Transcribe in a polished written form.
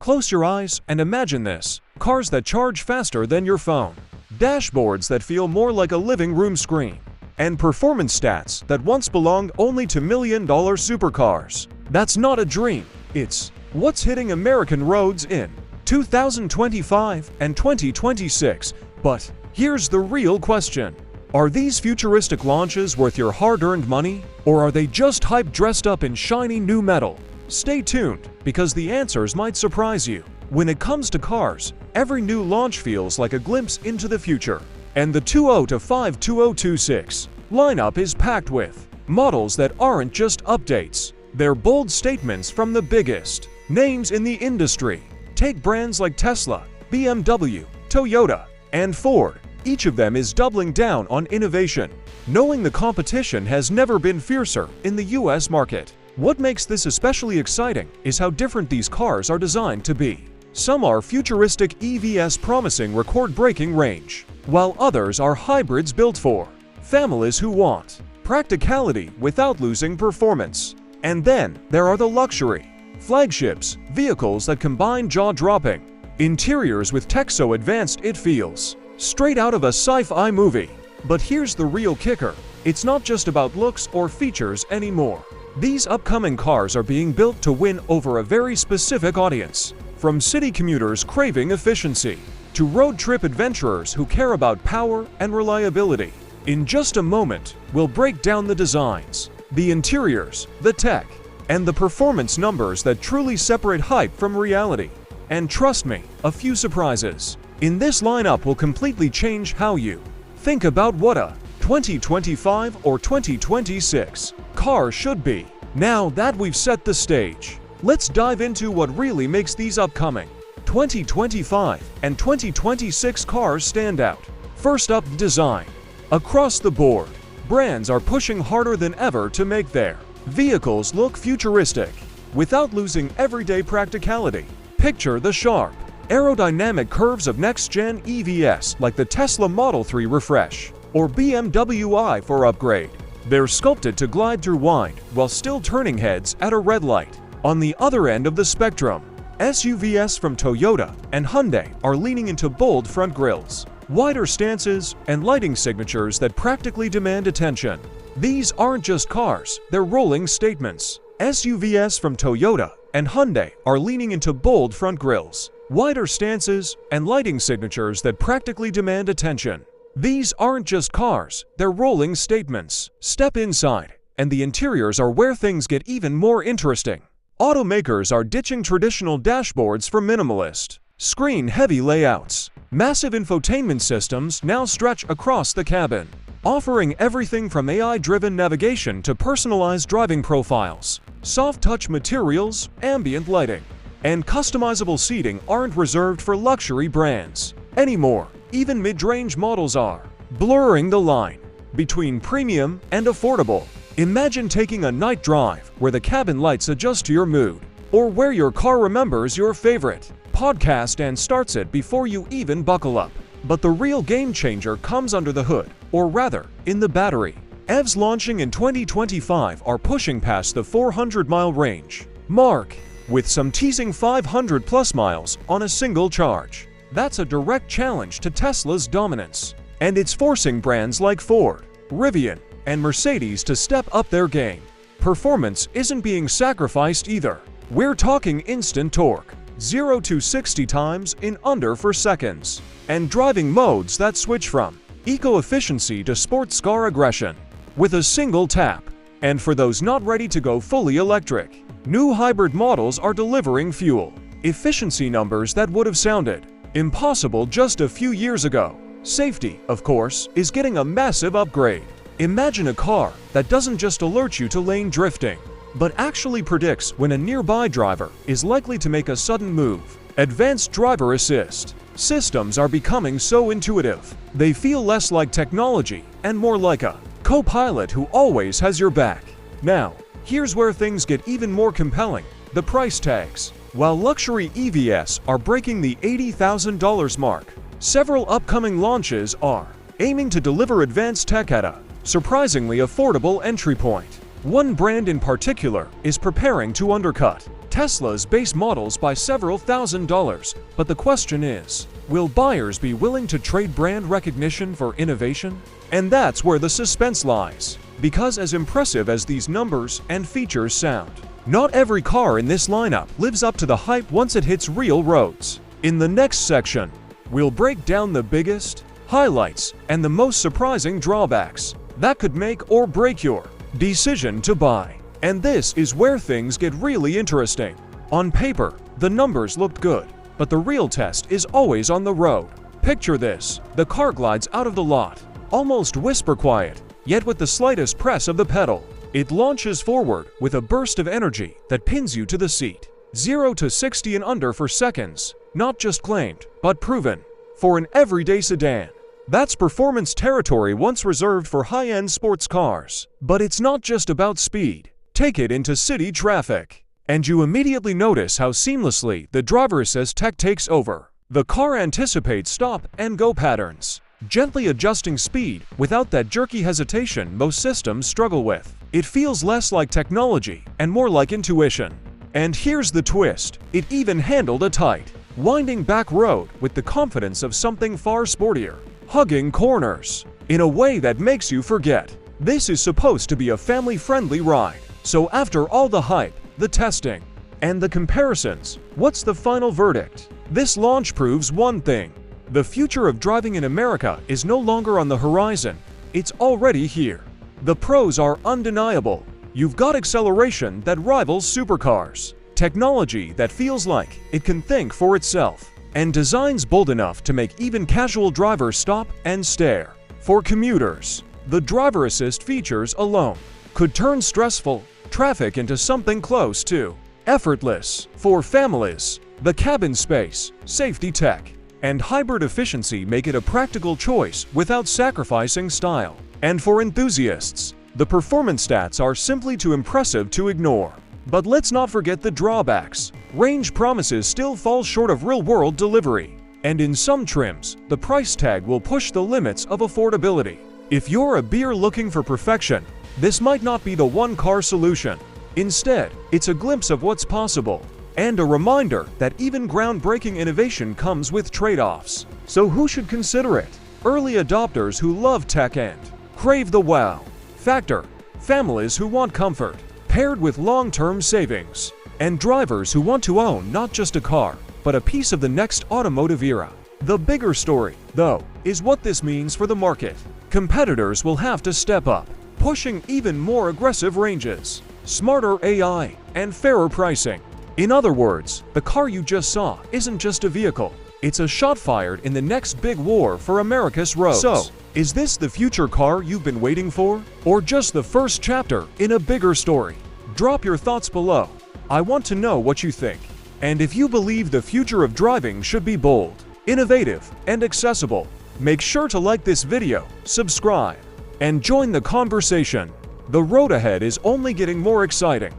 Close your eyes and imagine this: cars that charge faster than your phone, dashboards that feel more like a living room screen, and performance stats that once belonged only to million-dollar supercars. That's not a dream, it's what's hitting American roads in 2025 and 2026. But here's the real question: are these futuristic launches worth your hard-earned money, or are they just hype dressed up in shiny new metal? Stay tuned, because the answers might surprise you. When it comes to cars, every new launch feels like a glimpse into the future. And the 2025 2026 lineup is packed with models that aren't just updates. They're bold statements from the biggest names in the industry. Take brands like Tesla, BMW, Toyota, and Ford. Each of them is doubling down on innovation, knowing the competition has never been fiercer in the US market. What makes this especially exciting is how different these cars are designed to be. Some are futuristic EVs promising record-breaking range, while others are hybrids built for families who want practicality without losing performance. And then there are the luxury flagships, vehicles that combine jaw-dropping interiors with tech so advanced it feels straight out of a sci-fi movie. But here's the real kicker: it's not just about looks or features anymore. These upcoming cars are being built to win over a very specific audience, from city commuters craving efficiency to road trip adventurers who care about power and reliability. In just a moment, we'll break down the designs, the interiors, the tech, and the performance numbers that truly separate hype from reality. And trust me, a few surprises in this lineup will completely change how you think about what a 2025 or 2026 car should be. Now that we've set the stage, let's dive into what really makes these upcoming 2025 and 2026 cars stand out. First up, design. Across the board, brands are pushing harder than ever to make their vehicles look futuristic without losing everyday practicality. Picture the sharp, aerodynamic curves of next-gen EVs like the Tesla Model 3 refresh or BMW i4 upgrade. They're sculpted to glide through wide while still turning heads at a red light. On the other end of the spectrum, SUVs from Toyota and Hyundai are leaning into bold front grilles, wider stances, and lighting signatures that practically demand attention. These aren't just cars, they're rolling statements. SUVs from Toyota and Hyundai are leaning into bold front grilles, wider stances, and lighting signatures that practically demand attention. These aren't just cars, they're rolling statements. Step inside, and the interiors are where things get even more interesting. Automakers are ditching traditional dashboards for minimalist, screen-heavy layouts. Massive infotainment systems now stretch across the cabin, offering everything from AI-driven navigation to personalized driving profiles. Soft-touch materials, ambient lighting, and customizable seating aren't reserved for luxury brands anymore. Even mid-range models are blurring the line between premium and affordable. Imagine taking a night drive where the cabin lights adjust to your mood, or where your car remembers your favorite podcast and starts it before you even buckle up. But the real game changer comes under the hood, or rather, in the battery. EVs launching in 2025 are pushing past the 400-mile range mark, with some teasing 500-plus miles on a single charge. That's a direct challenge to Tesla's dominance, and it's forcing brands like Ford, Rivian, and Mercedes to step up their game. Performance isn't being sacrificed either. We're talking instant torque, 0 to 60 times in under 4 seconds, and driving modes that switch from eco-efficiency to sports car aggression with a single tap. And for those not ready to go fully electric, new hybrid models are delivering fuel efficiency numbers that would have sounded impossible just a few years ago. Safety, of course, is getting a massive upgrade. Imagine a car that doesn't just alert you to lane drifting, but actually predicts when a nearby driver is likely to make a sudden move. Advanced driver assist systems are becoming so intuitive, they feel less like technology and more like a co-pilot who always has your back. Now, here's where things get even more compelling: the price tags. While luxury EVs are breaking the $80,000 mark, several upcoming launches are aiming to deliver advanced tech at a surprisingly affordable entry point. One brand in particular is preparing to undercut Tesla's base models by several $1,000s, but the question is, will buyers be willing to trade brand recognition for innovation? And that's where the suspense lies. Because as impressive as these numbers and features sound, not every car in this lineup lives up to the hype once it hits real roads. In the next section, we'll break down the biggest, highlights, and the most surprising drawbacks that could make or break your decision to buy. And this is where things get really interesting. On paper, the numbers looked good, but the real test is always on the road. Picture this: the car glides out of the lot, almost whisper quiet, yet with the slightest press of the pedal, it launches forward with a burst of energy that pins you to the seat. 0 to 60 in under 4 seconds, not just claimed, but proven. For an everyday sedan, that's performance territory once reserved for high-end sports cars. But it's not just about speed. Take it into city traffic, and you immediately notice how seamlessly the driver assist tech takes over. The car anticipates stop-and-go patterns, gently adjusting speed without that jerky hesitation most systems struggle with. It feels less like technology and more like intuition. And here's the twist: it even handled a tight, winding back road with the confidence of something far sportier, hugging corners in a way that makes you forget this is supposed to be a family-friendly ride. So after all the hype, the testing, and the comparisons, what's the final verdict? This launch proves one thing: the future of driving in America is no longer on the horizon, it's already here. The pros are undeniable. You've got acceleration that rivals supercars, technology that feels like it can think for itself, and designs bold enough to make even casual drivers stop and stare. For commuters, the driver assist features alone could turn stressful traffic into something close to effortless. For families, the cabin space, safety tech, and hybrid efficiency make it a practical choice without sacrificing style. And for enthusiasts, the performance stats are simply too impressive to ignore. But let's not forget the drawbacks. Range promises still fall short of real-world delivery, and in some trims, the price tag will push the limits of affordability. If you're a beer looking for perfection, this might not be the one-car solution. Instead, it's a glimpse of what's possible, and a reminder that even groundbreaking innovation comes with trade-offs. So who should consider it? Early adopters who love tech and crave the wow factor, families who want comfort, paired with long-term savings, and drivers who want to own not just a car, but a piece of the next automotive era. The bigger story, though, is what this means for the market. Competitors will have to step up, pushing even more aggressive ranges, smarter AI, and fairer pricing. In other words, the car you just saw isn't just a vehicle, it's a shot fired in the next big war for America's roads. So, is this the future car you've been waiting for? Or just the first chapter in a bigger story? Drop your thoughts below. I want to know what you think. And if you believe the future of driving should be bold, innovative, and accessible, make sure to like this video, subscribe, and join the conversation. The road ahead is only getting more exciting.